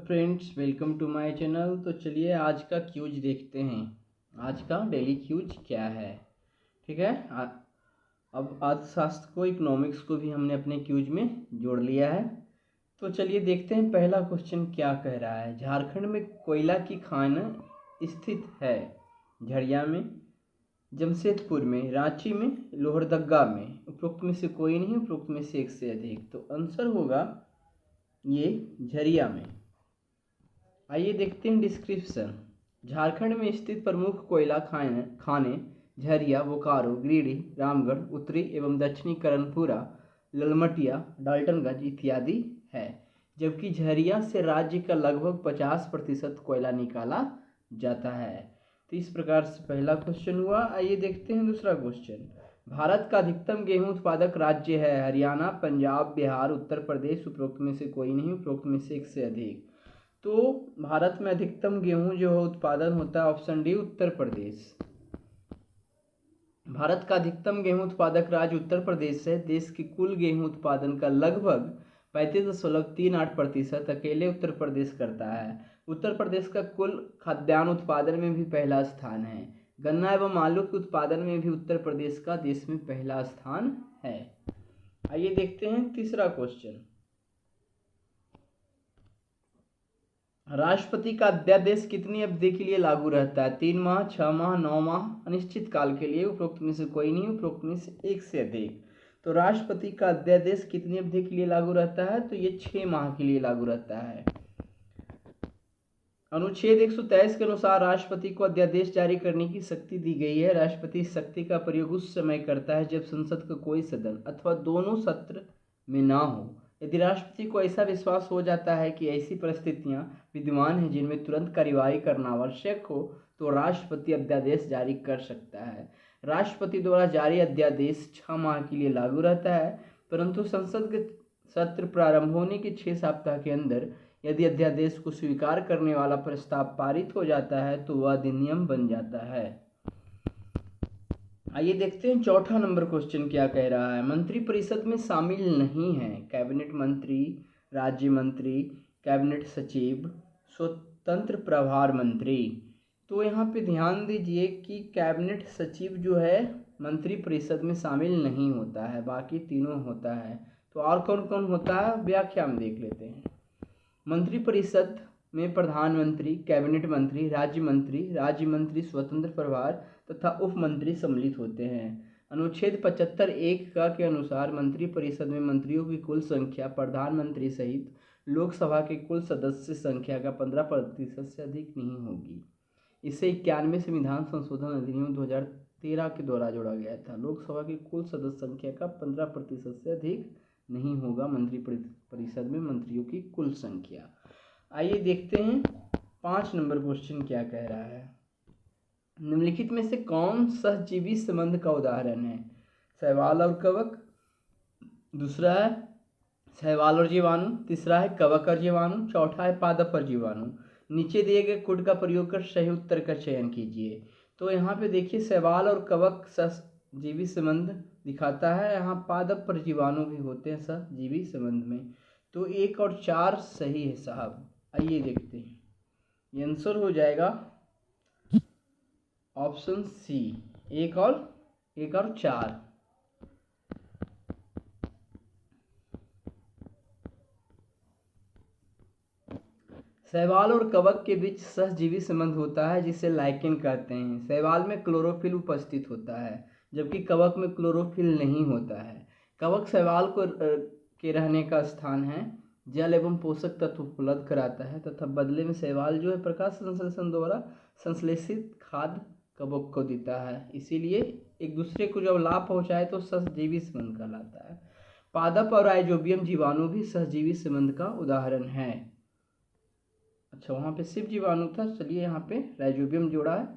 Friends, welcome to my channel. तो चलिए आज का क्यूज देखते हैं। आज का डेली क्यूज क्या है, ठीक है। अब अर्थशास्त्र को, इकोनॉमिक्स को भी हमने अपने क्यूज में जोड़ लिया है। तो चलिए देखते हैं पहला क्वेश्चन क्या कह रहा है। झारखंड में कोयला की खान स्थित है। झरिया में, जमशेदपुर में, रांची में, लोहरदगा में। उपरोक्त में से कोई नहीं, उपरोक्त में से एक से अधिक। तो आंसर होगा ये झरिया में। आइए देखते हैं डिस्क्रिप्शन। झारखंड में स्थित प्रमुख कोयला खाने झरिया, बोकारो, गिरिडीह, रामगढ़, उत्तरी एवं दक्षिणी करणपुरा, ललमटिया, डाल्टनगंज इत्यादि है। जबकि झरिया से राज्य का लगभग 50% कोयला निकाला जाता है। तो इस प्रकार से पहला क्वेश्चन हुआ। आइए देखते हैं दूसरा क्वेश्चन। भारत का अधिकतम गेहूं उत्पादक राज्य है। हरियाणा, पंजाब, बिहार, उत्तर प्रदेश। उपरोक्त में से कोई नहीं, उपरोक्त में से एक से अधिक। तो भारत में अधिकतम गेहूं जो है उत्पादन होता है, ऑप्शन डी उत्तर प्रदेश। भारत का अधिकतम गेहूं उत्पादक राज्य उत्तर प्रदेश है। देश के कुल गेहूं उत्पादन का लगभग 35.38% अकेले उत्तर प्रदेश करता है। उत्तर प्रदेश का कुल खाद्यान्न उत्पादन में भी पहला स्थान है। गन्ना एवं आलू के उत्पादन में भी उत्तर प्रदेश का देश में पहला स्थान है। आइए देखते हैं तीसरा क्वेश्चन। राष्ट्रपति का अध्यादेश कितनी अवधि के लिए लागू रहता है? 3 माह, 6 माह, 9 माह, अनिश्चित काल के लिए। उपरोक्त में से कोई नहीं, उपरोक्त में से एक से अधिक। तो राष्ट्रपति का अध्यादेश कितनी अवधि के लिए लागू रहता है? तो ये 6 माह के लिए लागू रहता है। अनुच्छेद 123 के अनुसार राष्ट्रपति को अध्यादेश जारी करने की शक्ति दी गई है। राष्ट्रपति इस शक्ति का प्रयोग उस समय करता है जब संसद का कोई सदन अथवा दोनों सत्र में ना हो। यदि राष्ट्रपति को ऐसा विश्वास हो जाता है कि ऐसी परिस्थितियां विद्यमान हैं जिनमें तुरंत कार्यवाही करना आवश्यक हो, तो राष्ट्रपति अध्यादेश जारी कर सकता है। राष्ट्रपति द्वारा जारी अध्यादेश 6 माह के लिए लागू रहता है, परंतु संसद के सत्र प्रारंभ होने के 6 सप्ताह के अंदर यदि अध्यादेश को स्वीकार करने वाला प्रस्ताव पारित हो जाता है तो वह अधिनियम बन जाता है। आइए देखते हैं चौथा नंबर क्वेश्चन क्या कह रहा है। मंत्रिपरिषद में शामिल नहीं है कैबिनेट मंत्री, राज्य मंत्री, कैबिनेट सचिव, स्वतंत्र प्रभार मंत्री। तो यहाँ पे ध्यान दीजिए कि कैबिनेट सचिव जो है मंत्रिपरिषद में शामिल नहीं होता है, बाकी तीनों होता है। तो और कौन कौन होता है, व्याख्या में देख लेते हैं। मंत्रिपरिषद में प्रधानमंत्री, कैबिनेट मंत्री, राज्य मंत्री, स्वतंत्र प्रभार तथा उप मंत्री सम्मिलित होते हैं। अनुच्छेद 75(1) के अनुसार मंत्रिपरिषद में मंत्रियों की कुल संख्या प्रधानमंत्री सहित लोकसभा के कुल सदस्य संख्या का 15% से अधिक नहीं होगी। इसे 91 संविधान संशोधन अधिनियम 2013 के द्वारा जोड़ा गया था। लोकसभा की कुल सदस्य संख्या का 15% से अधिक नहीं होगा मंत्रिपरिषद में मंत्रियों की कुल संख्या। आइए देखते हैं 5 नंबर क्वेश्चन क्या कह रहा है। निम्नलिखित में से कौन सहजीवी संबंध का उदाहरण है? शैवाल और कवक, दूसरा है शैवाल और जीवाणु, तीसरा है कवक और जीवाणु, चौथा है पादप और जीवाणु। नीचे दिए गए कोड का प्रयोग कर सही उत्तर का चयन कीजिए। तो यहाँ पे देखिए शैवाल और कवक सहजीवी संबंध दिखाता है। यहाँ पादप और जीवाणु भी होते हैं सहजीवी संबंध में। तो 1 और 4 सही है साहब। आइए देखते हैं, ये आंसर हो जाएगा ऑप्शन सी, 1 और 4। शैवाल और कवक के बीच सहजीवी संबंध होता है जिसे लाइकेन कहते हैं। शैवाल में क्लोरोफिल उपस्थित होता है जबकि कवक में क्लोरोफिल नहीं होता है। कवक शैवाल को के रहने का स्थान है, जल एवं पोषक तत्व उपलब्ध कराता है तथा बदले में शैवाल जो है प्रकाश संश्लेषण द्वारा संश्लेषित खाद्य कवक को देता है। इसीलिए एक दूसरे को जब लाभ पहुंचाए तो सहजीवी संबंध कहलाता है। पादप और राइजोबियम जीवाणु भी सहजीवी संबंध का उदाहरण है। अच्छा, वहाँ पे सिर्फ जीवाणु था, चलिए यहाँ पे राइजोबियम जोड़ा है।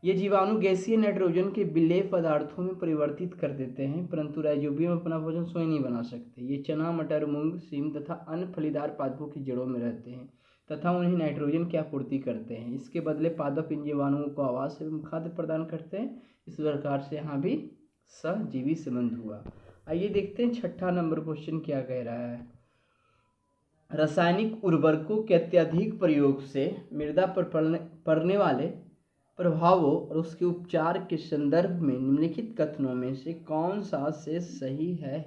ये जीवाणु गैसीय नाइट्रोजन के विलेय पदार्थों में परिवर्तित कर देते हैं, परंतु राइजोबियम अपना भोजन स्वयं नहीं बना सकते। ये चना, मटर, मूंग, सीम तथा अन्य फलीदार पादपों की जड़ों में रहते हैं तथा उन्हें नाइट्रोजन की आपूर्ति करते हैं। इसके बदले पादप इन जीवाणुओं को आवास एवं खाद्य प्रदान करते हैं। इस प्रकार से यहाँ भी सहजीवी संबंध हुआ। आइए देखते हैं छठा नंबर क्वेश्चन क्या कह रहा है। रासायनिक उर्वरकों के अत्यधिक प्रयोग से मृदा पर पड़ने वाले प्रभावों और उसके उपचार के संदर्भ में निम्नलिखित कथनों में से कौन सा से सही है।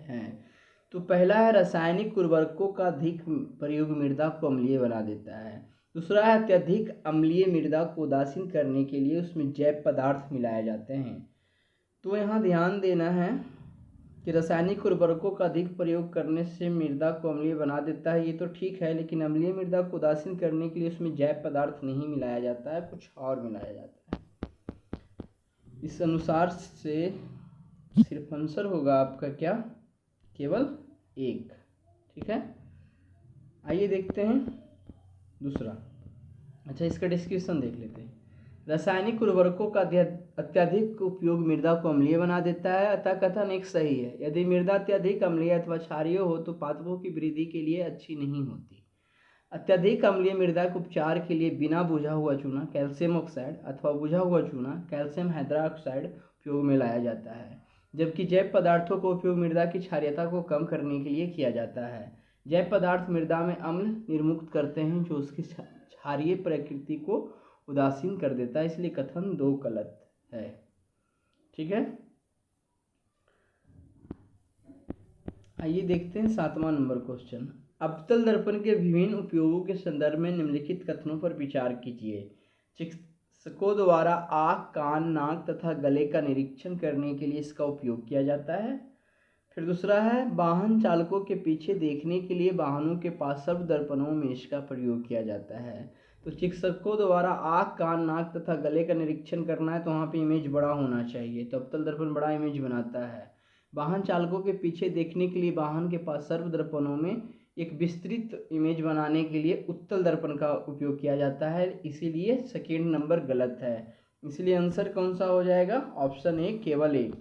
तो पहला है रासायनिक उर्वरकों का अधिक प्रयोग मृदा को अम्लीय बना देता है। दूसरा है अत्यधिक अम्लीय मृदा को उदासीन करने के लिए उसमें जैव पदार्थ मिलाए जाते हैं। तो यहाँ ध्यान देना है कि रासायनिक उर्वरकों का अधिक प्रयोग करने से मृदा को अम्लीय बना देता है, ये तो ठीक है, लेकिन अम्लीय मृदा को उदासीन करने के लिए उसमें जैव पदार्थ नहीं मिलाया जाता है, कुछ और मिलाया जाता है। इस अनुसार से सिर्फ आंसर होगा आपका क्या, केवल 1। ठीक है, आइए देखते हैं दूसरा। अच्छा, इसका डिस्क्रिप्शन देख लेते हैं। रासायनिक उर्वरकों का अत्यधिक उपयोग मृदा को अम्लीय बना देता है, अतः कथन एक सही है। यदि मृदा अत्यधिक अम्लीय अथवा क्षारीय हो तो पादपों की वृद्धि के लिए अच्छी नहीं होती। अत्यधिक अम्लीय मृदा के उपचार के लिए बिना बुझा हुआ चूना कैल्शियम ऑक्साइड अथवा बुझा हुआ चूना कैल्शियम हाइड्रोक्साइड उपयोग में लाया जाता है, जबकि जैव पदार्थों का उपयोग मृदा की क्षारीयता को कम करने के लिए किया जाता है। जैव पदार्थ मृदा में अम्ल निर्मुक्त करते हैं जो उसकी क्षारीय प्रकृति को उदासीन कर देता है, इसलिए कथन 2 गलत है। ठीक है, आइए देखते हैं 7वां नंबर क्वेश्चन। अवतल दर्पण के विभिन्न उपयोगों के संदर्भ में निम्नलिखित कथनों पर विचार कीजिए। चिकित्सकों द्वारा आँख, कान, नाक तथा गले का निरीक्षण करने के लिए इसका उपयोग किया जाता है। फिर दूसरा है वाहन चालकों के पीछे देखने के लिए वाहनों के पास सर्व दर्पणों में इसका प्रयोग किया जाता है। तो चिकित्सकों द्वारा आँख, कान, नाक तथा गले का निरीक्षण करना है तो वहाँ पे इमेज बड़ा होना चाहिए, तो अवतल दर्पण बड़ा इमेज बनाता है। वाहन चालकों के पीछे देखने के लिए वाहन के पास सर्व दर्पणों में एक विस्तृत इमेज बनाने के लिए उत्तल दर्पण का उपयोग किया जाता है, इसीलिए सेकेंड नंबर गलत है। इसलिए आंसर कौन सा हो जाएगा, ऑप्शन ए केवल 1।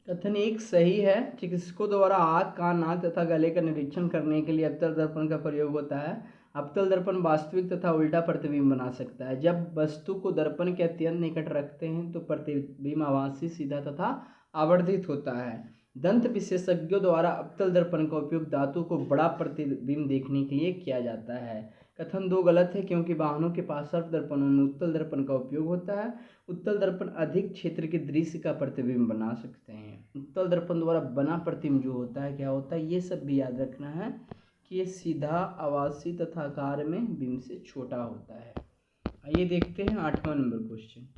कथन 1 सही है। चिकित्सकों द्वारा आँख, कान, नाक तथा गले का निरीक्षण करने के लिए अवतल दर्पण का प्रयोग होता है। अवतल दर्पण वास्तविक तथा उल्टा प्रतिबिंब बना सकता है। जब वस्तु को दर्पण के अत्यंत निकट रखते हैं तो प्रतिबिंब आभासी, सीधा तथा आवर्धित होता है। दंत विशेषज्ञों द्वारा अवतल दर्पण का उपयोग धातु को बड़ा प्रतिबिंब देखने के लिए किया जाता है। कथन 2 गलत है, क्योंकि वाहनों के पास सर्व दर्पणों में उत्तल दर्पण का उपयोग होता है। उत्तल दर्पण अधिक क्षेत्र के दृश्य का प्रतिबिंब बना सकते हैं। उत्तल दर्पण द्वारा बना प्रतिबिंब जो होता है, क्या होता है, ये सब भी याद रखना है कि ये सीधा, आवासी तथा आकार में बिंब से छोटा होता है। आइए देखते हैं 8वां नंबर क्वेश्चन।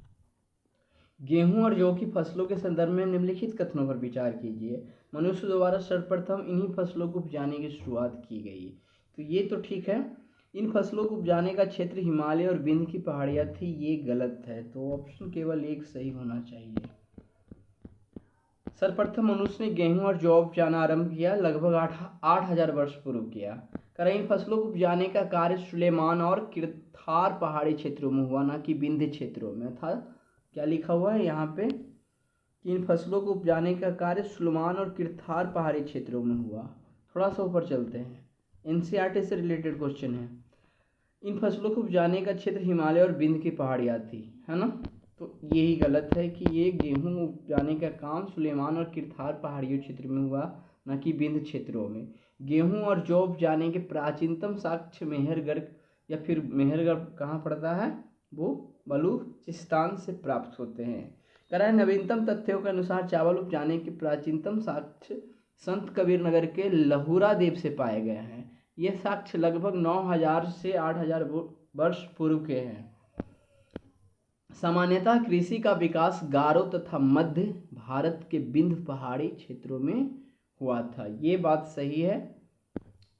गेहूं और जौ की फसलों के संदर्भ में निम्नलिखित कथनों पर विचार कीजिए। मनुष्य द्वारा सर्वप्रथम इन्हीं फसलों को उपजाने की शुरुआत की गई। तो ये तो ठीक है। इन फसलों को उपजाने का क्षेत्र हिमालय और विंध्य की पहाड़ियाँ थी, ये गलत है। तो ऑप्शन केवल 1 सही होना चाहिए। सर्वप्रथम मनुष्य ने गेहूं और जौ उपजाना आरंभ किया, लगभग 8,000 वर्ष पूर्व किया। इन फसलों को उपजाने का कार्य सुलेमान और किरथार पहाड़ी क्षेत्रों में हुआ, ना कि विंध्य क्षेत्रों में था। क्या लिखा हुआ है यहाँ पे कि इन फसलों को उपजाने का कार्य सुलेमान और किरथार पहाड़ी क्षेत्रों में हुआ। थोड़ा सा ऊपर चलते हैं, एनसीईआरटी से रिलेटेड क्वेश्चन है। इन फसलों को उपजाने का क्षेत्र हिमालय और विंध्य की पहाड़ियाँ थी, है ना। तो यही गलत है कि ये गेहूं उपजाने का काम सुलेमान और किरथार पहाड़ियों क्षेत्र में हुआ, न कि विंध्य क्षेत्रों में। गेहूं और जौ उपजाने के प्राचीनतम साक्ष्य मेहरगढ़ या फिर मेहरगढ़ कहाँ पड़ता है, वो बलूचिस्तान से प्राप्त होते हैं। नवीनतम तथ्यों के अनुसार चावल उपजाने के प्राचीनतम साक्ष्य संत कबीर नगर के लहुरा देव से पाए गए हैं। ये साक्ष्य लगभग 9,000 से 8,000 वर्ष पूर्व के हैं। सामान्यतः कृषि का विकास गारो तथा मध्य भारत के विंध्य पहाड़ी क्षेत्रों में हुआ था, ये बात सही है।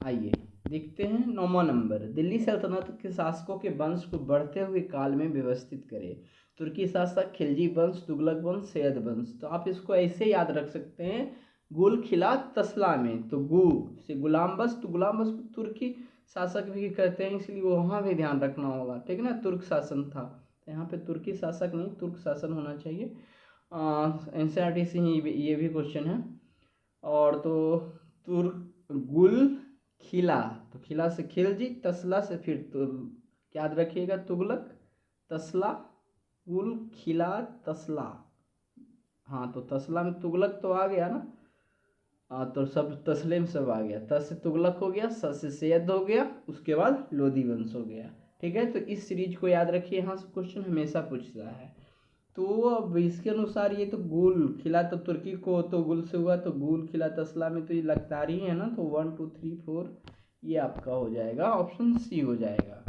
आइए देखते हैं 9वां नंबर। दिल्ली सल्तनत के शासकों के वंश को बढ़ते हुए काल में व्यवस्थित करें। तुर्की शासक, खिलजी वंश, तुगलक वंश, सैयद वंश। तो आप इसको ऐसे याद रख सकते हैं, गुल खिला तसला में, तो गु से गुलाम बस, तो गुलाम बस को तुर्की शासक भी कहते हैं, इसलिए वहाँ भी ध्यान रखना होगा, ठीक है ना। तुर्क शासन था, तो यहाँ पे तुर्की शासक नहीं, तुर्क शासन होना चाहिए। एनसीईआरटी से ही ये भी क्वेश्चन है। और तो तुर्क गुल खिला, तो खिला से खिलजी, तसला से फिर याद रखिएगा तुगलक, तसला, गुल खिला तसला। हाँ, तो तसला में तुगलक तो आ गया ना, तो सब तस्लीम सब आ गया। त से तुगलक हो गया, स से सैयद हो गया, उसके बाद लोधी वंश हो गया। ठीक है, तो इस सीरीज को याद रखिए, यहाँ से क्वेश्चन हमेशा पूछता है। तो अब इसके अनुसार ये तो गुल खिला तो तुर्की को तो गुल से हुआ, तो गुल खिला तसला में तो ये लखतार ही है ना, तो 1 2 3 4 ये आपका हो जाएगा, ऑप्शन सी हो जाएगा।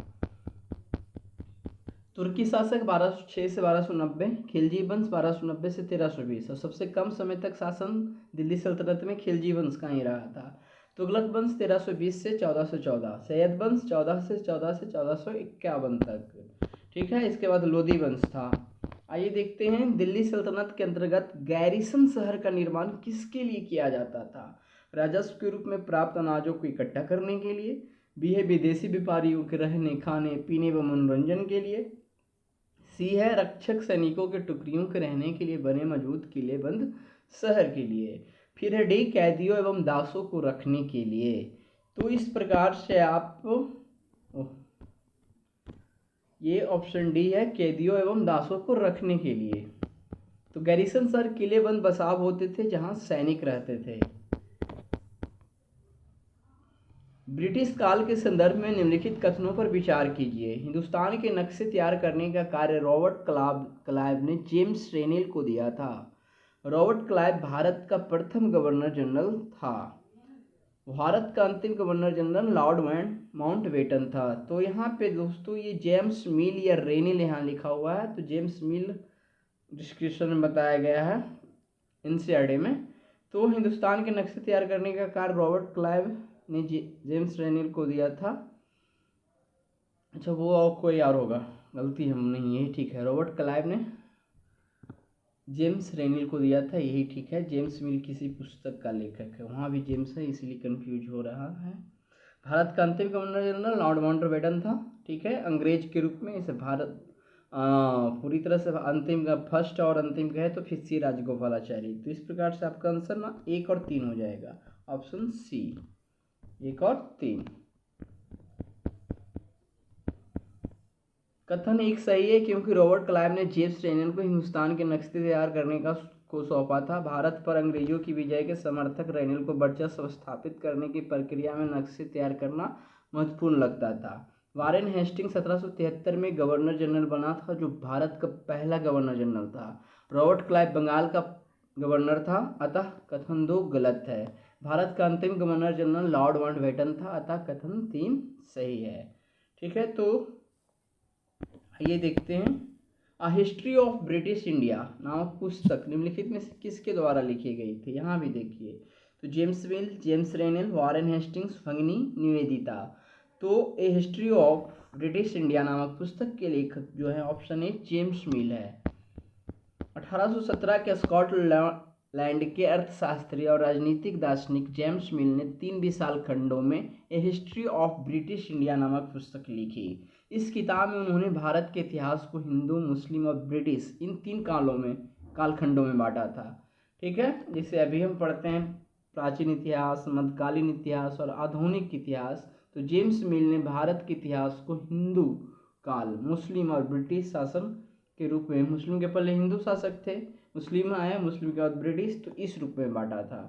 तुर्की शासक 1206 से 1290, खिलजी वंश 1290 से 1320, और सबसे कम समय तक शासन दिल्ली सल्तनत में खिलजी वंश का ही रहा था। तुगलक वंश 1320 से 1414, सैयद वंश 14 से 1451 तक। ठीक है, इसके बाद लोधी वंश था। आइए देखते हैं, दिल्ली सल्तनत के अंतर्गत गैरिसन शहर का निर्माण किसके लिए किया जाता था? राजस्व के रूप में प्राप्त अनाजों को इकट्ठा करने के लिए, विदेशी व्यापारियों के रहने खाने पीने व मनोरंजन के लिए, सी है रक्षक सैनिकों के टुकड़ियों के रहने के लिए बने मजबूत किलेबंद शहर के लिए, फिर है डी कैदियों एवं दासों को रखने के लिए। तो इस प्रकार से आप ये ऑप्शन डी है, कैदियों एवं दासों को रखने के लिए। तो गैरिसन शहर किलेबंद बसाव होते थे जहां सैनिक रहते थे। ब्रिटिश काल के संदर्भ में निम्नलिखित कथनों पर विचार कीजिए। हिंदुस्तान के नक्शे तैयार करने का कार्य रॉबर्ट क्लाइव ने जेम्स रेनेल को दिया था। रॉबर्ट क्लाइव भारत का प्रथम गवर्नर जनरल था। भारत का अंतिम गवर्नर जनरल लॉर्ड माउंटबेटन था। तो यहाँ पे दोस्तों ये जेम्स मिल या रेनेल यहाँ लिखा हुआ है, तो जेम्स मिल डिस्क्रिप्शन में बताया गया है एनसीईआरटी में। तो हिंदुस्तान के नक्शे तैयार करने का कार्य रॉबर्ट क्लाइव ने जेम्स रेनेल को दिया था। अच्छा, वो और कोई और होगा, गलती हम नहीं, यही ठीक है, रॉबर्ट क्लाइव ने जेम्स रेनेल को दिया था, यही ठीक है। जेम्स मिल किसी पुस्तक का लेखक है, वहाँ भी जेम्स है इसलिए कंफ्यूज हो रहा है। भारत का अंतिम गवर्नर जनरल लॉर्ड माउंटबेटन था। ठीक है, अंग्रेज के रूप में इसे भारत पूरी तरह से अंतिम का फर्स्ट और अंतिम का है तो फिर सी राजगोपालाचारी। तो इस प्रकार से आपका आंसर ना 1 और 3 हो जाएगा, ऑप्शन सी 1 और 3। कथन एक सही है क्योंकि रॉबर्ट क्लाइव ने जेम्स रेनेल को हिंदुस्तान के नक्शे तैयार करने को सौंपा था। भारत पर अंग्रेजों की विजय के समर्थक रेनेल को वर्चस्व स्थापित करने की प्रक्रिया में नक्शे तैयार करना महत्वपूर्ण लगता था। वारेन हेस्टिंग्स 1773 में गवर्नर जनरल बना था, जो भारत का पहला गवर्नर जनरल था। रॉबर्ट क्लाइव बंगाल का गवर्नर था, अतः कथन 2 गलत है। भारत का अंतिम गवर्नर जनरल लॉर्ड माउंटबेटन था, अतः कथन 3 सही है। ठीक है, तो ये देखते हैं, a history of British India नामक पुस्तक निम्नलिखित में से किसके द्वारा लिखी गई थी? यहाँ भी देखिए, तो जेम्स मिल, जेम्स रेनेल, वारेन हेस्टिंग्स, फंगनी, निवेदिता। तो ए हिस्ट्री ऑफ ब्रिटिश इंडिया नामक पुस्तक के लेखक जो है ऑप्शन ए जेम्स मिल है। 1817 के स्कॉटलैंड के अर्थशास्त्री और राजनीतिक दार्शनिक जेम्स मिल ने 3 विशाल खंडों में ए हिस्ट्री ऑफ ब्रिटिश इंडिया नामक पुस्तक लिखी। इस किताब में उन्होंने भारत के इतिहास को हिंदू, मुस्लिम और ब्रिटिश इन 3 कालखंडों में बांटा था। ठीक है, जिसे अभी हम पढ़ते हैं प्राचीन इतिहास, मध्यकालीन इतिहास और आधुनिक इतिहास। तो जेम्स मिल ने भारत के इतिहास को हिंदू काल, मुस्लिम और ब्रिटिश शासन के रूप में, मुस्लिम के पहले हिंदू शासक थे, मुस्लिम आए, मुस्लिम के बाद ब्रिटिश, तो इस रूप में बांटा था।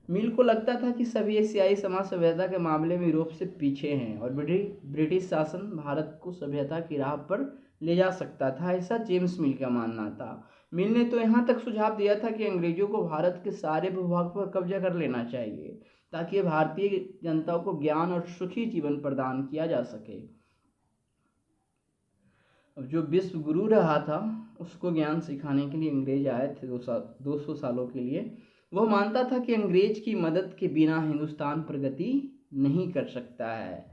मिल को लगता था कि सभी एशियाई समाज सभ्यता के मामले में यूरोप से पीछे हैं और ब्रिटिश शासन भारत को सभ्यता की राह पर ले जा सकता था, ऐसा जेम्स मिल का मानना था। मिल ने तो यहाँ तक सुझाव दिया था कि अंग्रेजों को भारत के सारे भूभाग पर कब्जा कर लेना चाहिए ताकि भारतीय जनता को ज्ञान और सुखी जीवन प्रदान किया जा सके। अब जो विश्व गुरु रहा था उसको ज्ञान सिखाने के लिए अंग्रेज आए थे 200 सालों के लिए। वह मानता था कि अंग्रेज की मदद के बिना हिंदुस्तान प्रगति नहीं कर सकता है,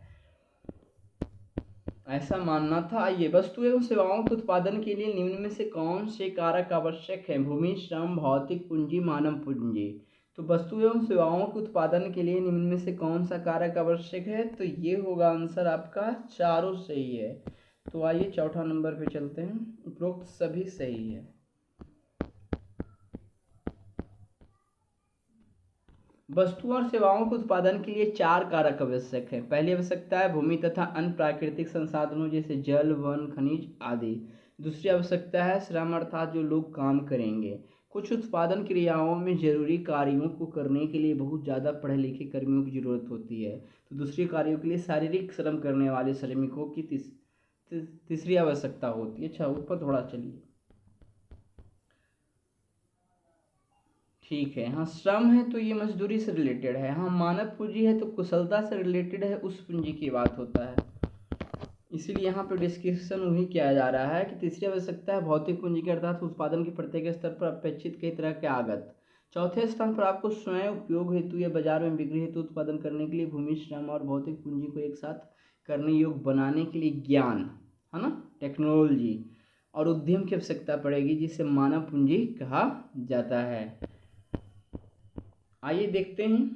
ऐसा मानना था। ये वस्तु एवं सेवाओं के उत्पादन के लिए निम्न में से कौन से कारक आवश्यक हैं? भूमि, श्रम, भौतिक पूंजी, मानव पूंजी। तो वस्तु एवं सेवाओं के उत्पादन के लिए निम्न में से कौन सा कारक आवश्यक है? तो ये होगा आंसर आपका, चारों सही है। तो आइए चौथा नंबर पे चलते हैं, उपरोक्त सभी सही है। वस्तु और सेवाओं के उत्पादन के लिए 4 कारक आवश्यक हैं। पहली आवश्यकता है भूमि तथा अन्य प्राकृतिक संसाधनों जैसे जल, वन, खनिज आदि। दूसरी आवश्यकता है श्रम अर्थात जो लोग काम करेंगे। कुछ उत्पादन क्रियाओं में जरूरी कार्यों को करने के लिए बहुत ज़्यादा पढ़े लिखे कर्मियों की जरूरत होती है, तो दूसरे कार्यों के लिए शारीरिक श्रम करने वाले श्रमिकों की तीसरी आवश्यकता होती है। अच्छा, ऊपर थोड़ा चलिए। ठीक है, हाँ श्रम है तो ये मजदूरी से रिलेटेड है। हाँ मानव पूंजी है तो कुशलता से रिलेटेड है, उस पूंजी की बात होता है। इसीलिए यहाँ पे डिस्कशन वही किया जा रहा है कि तीसरी आवश्यकता है भौतिक पूंजी के अर्थात उत्पादन के प्रत्येक स्तर पर अपेक्षित कई तरह के आगत। चौथे स्थान पर आपको स्वयं उपयोग हेतु या बाजार में बिक्री हेतु उत्पादन करने के लिए भूमि, श्रम और भौतिक पूंजी को एक साथ करने योग्य बनाने के लिए ज्ञान, है ना, टेक्नोलॉजी और उद्यम की आवश्यकता पड़ेगी, जिसे मानव पूंजी कहा जाता है। आइए देखते हैं,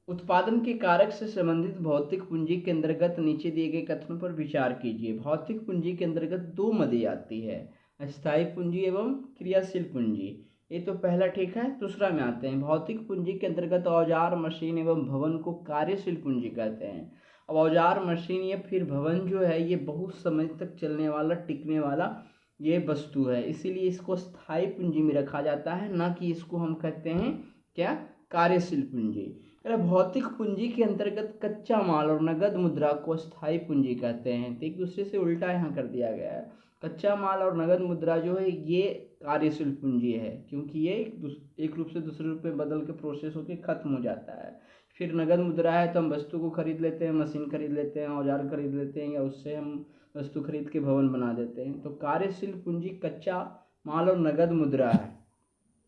उत्पादन के कारक से संबंधित भौतिक पूंजी के अंतर्गत नीचे दिए गए कथनों पर विचार कीजिए। भौतिक पूंजी के अंतर्गत दो मदें आती है, अस्थायी पूंजी एवं क्रियाशील पूंजी। ये तो पहला ठीक है। दूसरा में आते हैं, भौतिक पूंजी के अंतर्गत औजार, मशीन एवं भवन को कार्यशील पूंजी कहते हैं। अब औजार, मशीन या फिर भवन जो है ये बहुत समय तक चलने वाला, टिकने वाला ये वस्तु है, इसीलिए इसको स्थायी पूंजी में रखा जाता है, ना कि इसको हम कहते हैं क्या, कार्यशील पूंजी। भौतिक पूंजी के अंतर्गत कच्चा माल और नगद मुद्रा को स्थायी पूंजी कहते हैं। तो एक दूसरे से उल्टा यहाँ कर दिया गया है। कच्चा माल और नगद मुद्रा जो है ये कार्यशील पूंजी है, क्योंकि ये एक रूप से दूसरे रूप में बदल के प्रोसेस होकर खत्म हो जाता है। फिर नगद मुद्रा है तो हम वस्तु को खरीद लेते हैं, मशीन खरीद लेते हैं, औजार खरीद लेते हैं, या उससे हम वस्तु खरीद के भवन बना देते हैं। तो कार्यशील पूंजी कच्चा माल और नगद मुद्रा है,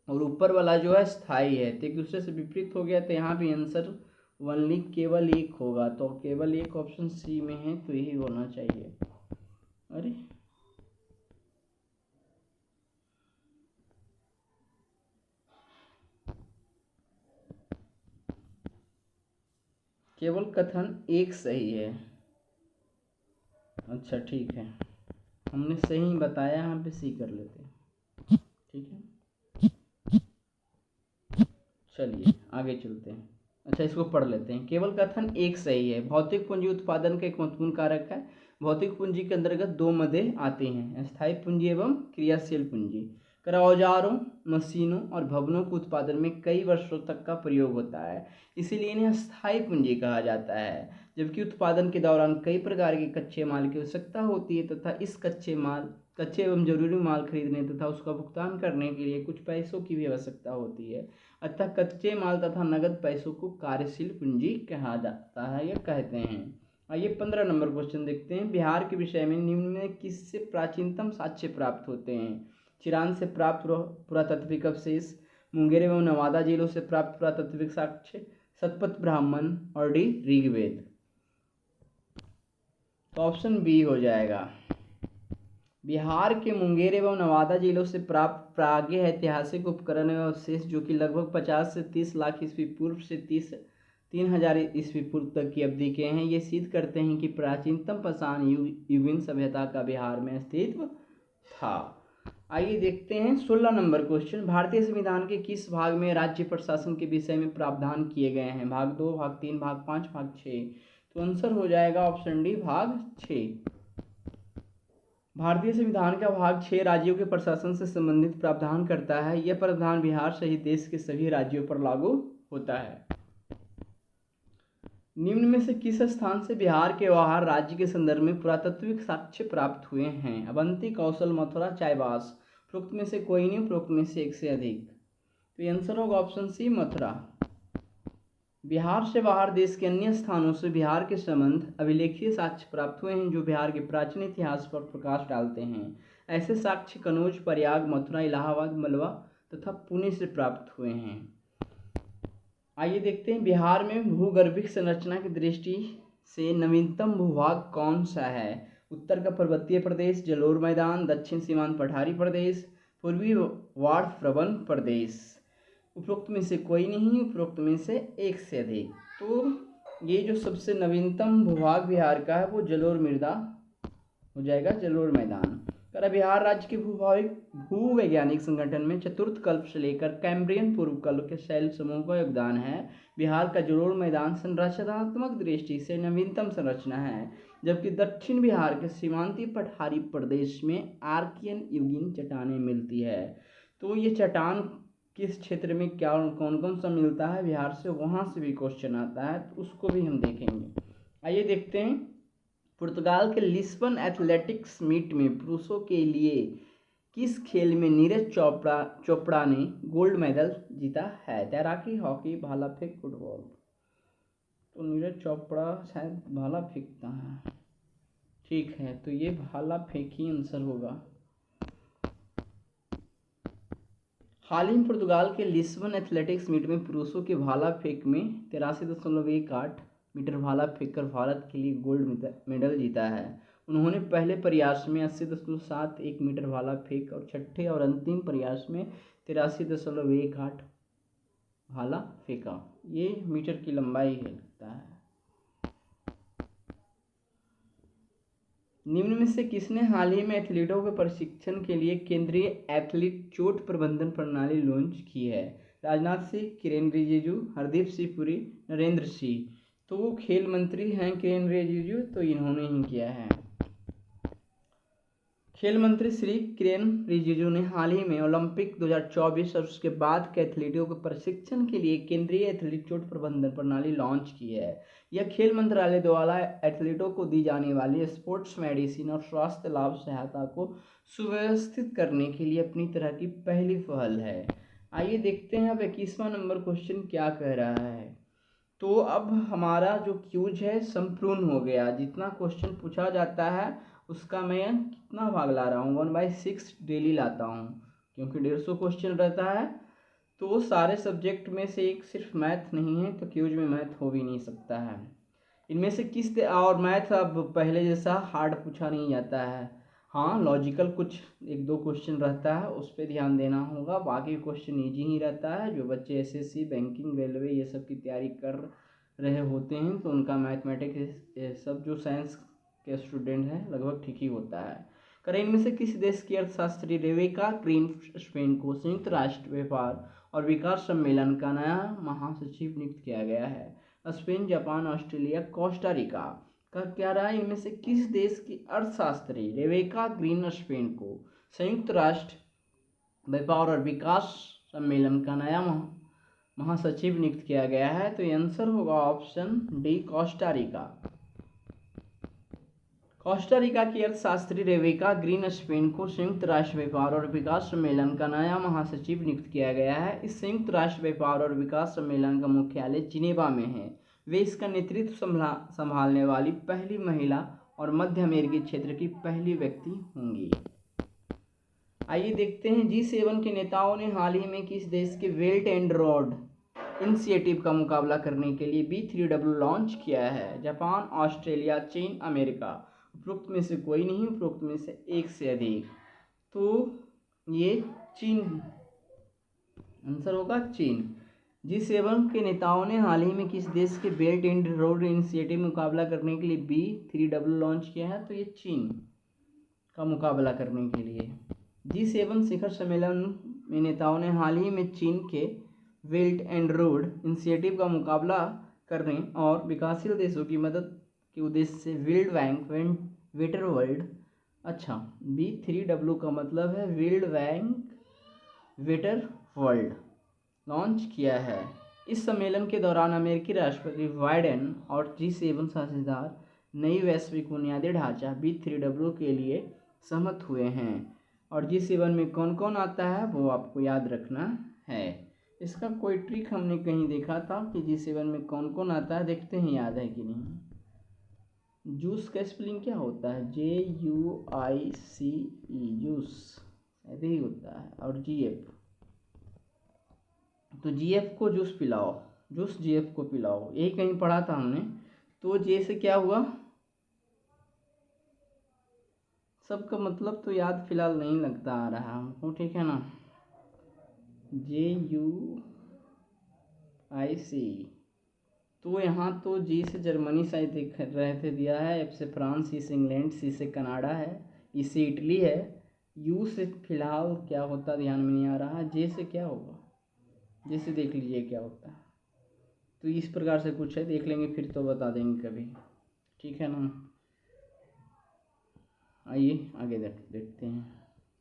और ऊपर वाला जो है स्थायी है। तो एक दूसरे से विपरीत हो गया, तो यहाँ भी आंसर ओनली केवल एक होगा, तो केवल एक ऑप्शन सी में है, तो यही होना चाहिए। अरे केवल कथन एक सही है। अच्छा ठीक है, हमने सही बताया, यहाँ पे सी कर लेते हैं। ठीक है, चलिए आगे चलते हैं। अच्छा इसको पढ़ लेते हैं। केवल कथन एक सही है। भौतिक पूंजी उत्पादन का एक महत्वपूर्ण कारक है। भौतिक पूंजी के अंतर्गत दो मदें आती हैं, स्थायी पूंजी एवं क्रियाशील पूंजी। औजारों, मशीनों और भवनों के उत्पादन में कई वर्षों तक का प्रयोग होता है, इसीलिए इन्हें स्थायी पूंजी कहा जाता है। जबकि उत्पादन के दौरान कई प्रकार के कच्चे माल की आवश्यकता होती है तथा इस कच्चे एवं जरूरी माल खरीदने तथा उसका भुगतान करने के लिए कुछ पैसों की भी आवश्यकता होती है। अतः कच्चे माल तथा नगद पैसों को कार्यशील पूंजी कहा जाता है या कहते हैं। आइए 15 नंबर क्वेश्चन देखते हैं। बिहार के विषय में निम्न में किससे प्राचीनतम साक्ष्य प्राप्त होते हैं? चिरान से प्राप्त पुरातात्विक अवशेष, मुंगेर एवं नवादा जिलों से प्राप्त पुरातात्विक साक्ष्य, शतपथ ब्राह्मण और डी ऋग्वेद। तो ऑप्शन बी हो जाएगा। बिहार के मुंगेर एवं नवादा जिलों से प्राप्त प्रागैतिहासिक ऐतिहासिक उपकरण एवं अवशेष, जो कि लगभग 50 से 30 लाख ईस्वी पूर्व से 3000 ईस्वी पूर्व तक की अवधि के हैं, ये सिद्ध करते हैं कि प्राचीनतम पाषाण युगीन सभ्यता का बिहार में अस्तित्व था। आइए देखते हैं 16 नंबर क्वेश्चन। भारतीय संविधान के किस भाग में राज्य प्रशासन के विषय में प्रावधान किए गए हैं? भाग 2, भाग 3, भाग 5, भाग 6। तो आंसर हो जाएगा ऑप्शन डी, भाग 6। भारतीय संविधान का भाग 6 राज्यों के प्रशासन से संबंधित प्रावधान करता है। यह प्रावधान बिहार सहित देश के सभी राज्यों पर लागू होता है। निम्न में से किस स्थान से बिहार के बाहर राज्य के संदर्भ में पुरातात्विक साक्ष्य प्राप्त हुए हैं? अवंती, कौशल, मथुरा, चाईबास। उपरोक्त में से कोई नहीं, उपरोक्त में से एक से अधिक। तो आंसर होगा ऑप्शन सी, मथुरा। बिहार से बाहर देश के अन्य स्थानों से बिहार के संबंध अभिलेखीय साक्ष्य प्राप्त हुए हैं, जो बिहार के प्राचीन इतिहास पर प्रकाश डालते हैं। ऐसे साक्ष्य कनौज, प्रयाग, मथुरा, इलाहाबाद, मलवा तथा पुणे से प्राप्त हुए हैं। आइए देखते हैं बिहार में भूगर्भिक संरचना की दृष्टि से नवीनतम भूभाग कौन सा है? उत्तर का पर्वतीय प्रदेश, जलोढ़ मैदान, दक्षिण सीमांत पठारी प्रदेश, पूर्वी वाड़ प्रवण प्रदेश। उपरोक्त में से कोई नहीं, उपरोक्त में से एक से अधिक। तो ये जो सबसे नवीनतम भूभाग बिहार का है वो जलोढ़ मृदा हो जाएगा, जलोढ़ मैदान। बिहार राज्य के भूवैज्ञानिक संगठन में चतुर्थ कल्प से लेकर कैम्ब्रियन पूर्व कल्प के शैल समूह का योगदान है। बिहार का जलोढ़ मैदान संरचनात्मक दृष्टि से नवीनतम संरचना है, जबकि दक्षिण बिहार के सीमांतीय पठारी प्रदेश में आर्कियन युगीन चट्टानें मिलती है। तो ये चट्टान किस क्षेत्र में क्या कौन कौन सा मिलता है बिहार से, वहाँ से भी क्वेश्चन आता है, तो उसको भी हम देखेंगे। आइए देखते हैं। पुर्तगाल के लिस्बन एथलेटिक्स मीट में पुरुषों के लिए किस खेल में नीरज चोपड़ा ने गोल्ड मेडल जीता है? तैराकी, हॉकी, भाला फेंक, फुटबॉल। तो नीरज चोपड़ा शायद भाला फेंकता है। ठीक है, तो ये भाला फेंक ही आंसर होगा। हाल ही में पुर्तगाल के लिस्बन एथलेटिक्स मीट में पुरुषों के भाला फेंक में 83.18 मीटर भाला फेंककर भारत के लिए गोल्ड मेडल जीता है। उन्होंने पहले प्रयास में 80.71 मीटर भाला फेंक और छठे और अंतिम प्रयास में 83.18 भाला फेंका। ये मीटर की लंबाई है लगता है। निम्न में से किसने हाल ही में एथलीटों के प्रशिक्षण के लिए केंद्रीय एथलीट चोट प्रबंधन प्रणाली लॉन्च की है? राजनाथ सिंह, किरेन रिजिजू, हरदीप सिंह पुरी, नरेंद्र सिंह। तो वो खेल मंत्री हैं किरेन रिजिजू, तो इन्होंने ही किया है। खेल मंत्री श्री किरेन रिजिजू ने हाल ही में ओलंपिक 2024 और उसके बाद के एथलीटों के प्रशिक्षण के लिए केंद्रीय एथलीट चोट प्रबंधन प्रणाली लॉन्च की है। यह खेल मंत्रालय द्वारा एथलीटों को दी जाने वाली स्पोर्ट्स मेडिसिन और स्वास्थ्य लाभ सहायता को सुव्यवस्थित करने के लिए अपनी तरह की पहली पहल है। आइए देखते हैं अब 21वां नंबर क्वेश्चन क्या कह रहा है। तो अब हमारा जो क्यूज है संपूर्ण हो गया। जितना क्वेश्चन पूछा जाता है उसका मैं कितना भाग ला रहा हूँ, 1/6 डेली लाता हूँ, क्योंकि 150 क्वेश्चन रहता है। तो सारे सब्जेक्ट में से एक सिर्फ मैथ नहीं है, तो क्यूज में मैथ हो भी नहीं सकता है। इनमें से किस और मैथ अब पहले जैसा हार्ड पूछा नहीं जाता है। हाँ, लॉजिकल कुछ 1-2 क्वेश्चन रहता है, उस पर ध्यान देना होगा। बाकी क्वेश्चन ईजी ही रहता है। जो बच्चे एसएससी, बैंकिंग, रेलवे ये सब की तैयारी कर रहे होते हैं तो उनका मैथमेटिक्स सब जो साइंस के स्टूडेंट हैं लगभग ठीक ही होता है। करें इनमें से किस देश की अर्थशास्त्री रेबेका ग्रीन स्पेन को संयुक्त राष्ट्र व्यापार और विकास सम्मेलन का नया महासचिव नियुक्त किया गया है? Spain, Japan, Australia, Costa Rica. का क्या रहा है? इनमें से किस देश की अर्थशास्त्री रेबेका ग्रीन स्पेन को संयुक्त राष्ट्र व्यापार और विकास सम्मेलन का नया महासचिव नियुक्त किया गया है? तो ये आंसर होगा option D, Costa Rica. Costa Rica की अर्थशास्त्री रेबेका ग्रीन स्पेन को संयुक्त राष्ट्र व्यापार और विकास सम्मेलन का नया महासचिव नियुक्त किया गया है। इस संयुक्त राष्ट्र व्यापार और विकास सम्मेलन का मुख्यालय जिनेवा में है। वे इसका नेतृत्व संभालने वाली पहली महिला और मध्य अमेरिकी क्षेत्र की पहली व्यक्ति होंगी। आइए देखते हैं। G7 के नेताओं ने हाल ही में किस देश के बेल्ट एंड रोड इनिशिएटिव का मुकाबला करने के लिए B3W लॉन्च किया है? जापान, ऑस्ट्रेलिया, चीन, अमेरिका। उपरोक्त में से कोई नहीं, उपरोक्त में से एक से अधिक। तो ये चीन आंसर होगा, चीन। G7 के नेताओं ने हाल ही में किस देश के बेल्ट एंड रोड इनिशिएटिव मुकाबला करने के लिए B3W लॉन्च किया है? तो ये चीन का मुकाबला करने के लिए। G7 शिखर सम्मेलन में नेताओं ने हाल ही में चीन के बेल्ट एंड रोड इनिशिएटिव का मुकाबला करने और विकासशील देशों की मदद के उद्देश्य से वर्ल्ड बैंक वेटर वर्ल्ड, अच्छा B3W का मतलब है world bank waiter world, launch किया है। इस सम्मेलन के दौरान अमेरिकी राष्ट्रपति बाइडेन और G7 साझेदार नई वैश्विक बुनियादी ढांचा B3W के लिए सहमत हुए हैं। और G7 में कौन कौन आता है वो आपको याद रखना है। इसका कोई ट्रिक हमने कहीं देखा था कि G7 में कौन कौन आता है, देखते हैं याद है कि नहीं। जूस का स्पेलिंग क्या होता है? JUICE, जूस ऐसे ही होता है। और GF, तो GF को जूस पिलाओ, जूस GF को पिलाओ, यही कहीं पढ़ा था हमने। तो J से क्या हुआ? सबका मतलब तो याद फिलहाल नहीं लगता आ रहा हमको, ठीक है ना। JUIC, तो यहाँ तो G से जर्मनी शायद देख रहे थे दिया है, F से फ्रांस, C से इंग्लैंड, C से कनाडा है, E से इटली है। U से फिलहाल क्या होता ध्यान में नहीं आ रहा। J से क्या होगा? J से देख लीजिए क्या होता है। तो इस प्रकार से कुछ है, देख लेंगे फिर तो बता देंगे कभी, ठीक है ना। आइए आगे देखते हैं।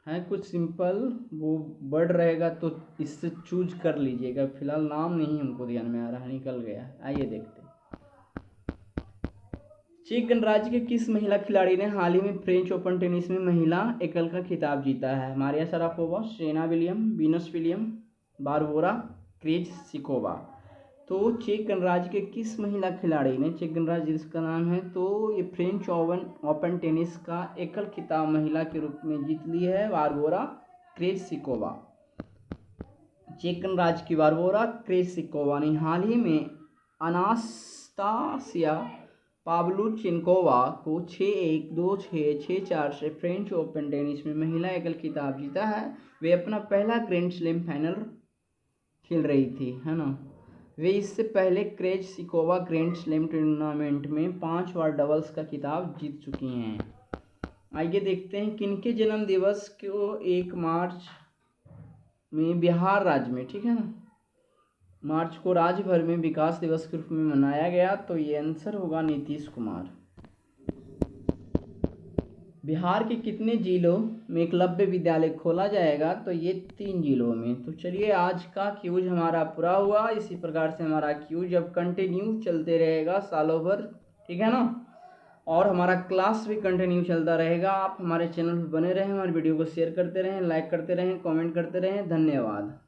है कुछ सिंपल, वो वर्ड रहेगा तो इससे चूज कर लीजिएगा। फिलहाल नाम नहीं हमको ध्यान में आ रहा है, निकल गया। आइए देखते हैं। चेक गणराज्य के किस महिला खिलाड़ी ने हाल ही में फ्रेंच ओपन टेनिस में महिला एकल का खिताब जीता है? Maria Sharapova, Serena William, Venus William, Barbora Krejcikova. तो चेक गणराज्य के किस महिला खिलाड़ी ने, चेक गणराज्य जिसका नाम है, तो ये फ्रेंच ओपन टेनिस का एकल खिताब महिला के रूप में जीत ली है बारबोरा क्रेजसिकोवा। चेक गणराज्य की बारबोरा क्रेजसिकोवा ने हाल ही में अनास्तासिया पाव्लुचेंकोवा को 6-1, 2-6, 6-4 से फ्रेंच ओपन टेनिस में महिला एकल खिताब जीता है। वे अपना पहला ग्रैंड स्लैम फाइनल खेल रही थी, है ना। वे इससे पहले क्रेजसिकोवा ग्रैंड स्लैम टूर्नामेंट में 5 बार डबल्स का खिताब जीत चुकी हैं। आइए देखते हैं किनके जन्म दिवस को 1 मार्च में बिहार राज्य में, ठीक है ना, मार्च को राज्य भर में विकास दिवस के रूप में मनाया गया। तो ये आंसर होगा नीतीश कुमार। बिहार के कितने जिलों में एकलव्य विद्यालय खोला जाएगा? तो ये 3 जिलों में। तो चलिए आज का क्यूज हमारा पूरा हुआ। इसी प्रकार से हमारा क्यूज अब कंटिन्यू चलते रहेगा सालों भर, ठीक है ना। और हमारा क्लास भी कंटिन्यू चलता रहेगा। आप हमारे चैनल पर बने रहें, हमारे वीडियो को शेयर करते रहें, लाइक करते रहें, कमेंट करते रहें। धन्यवाद।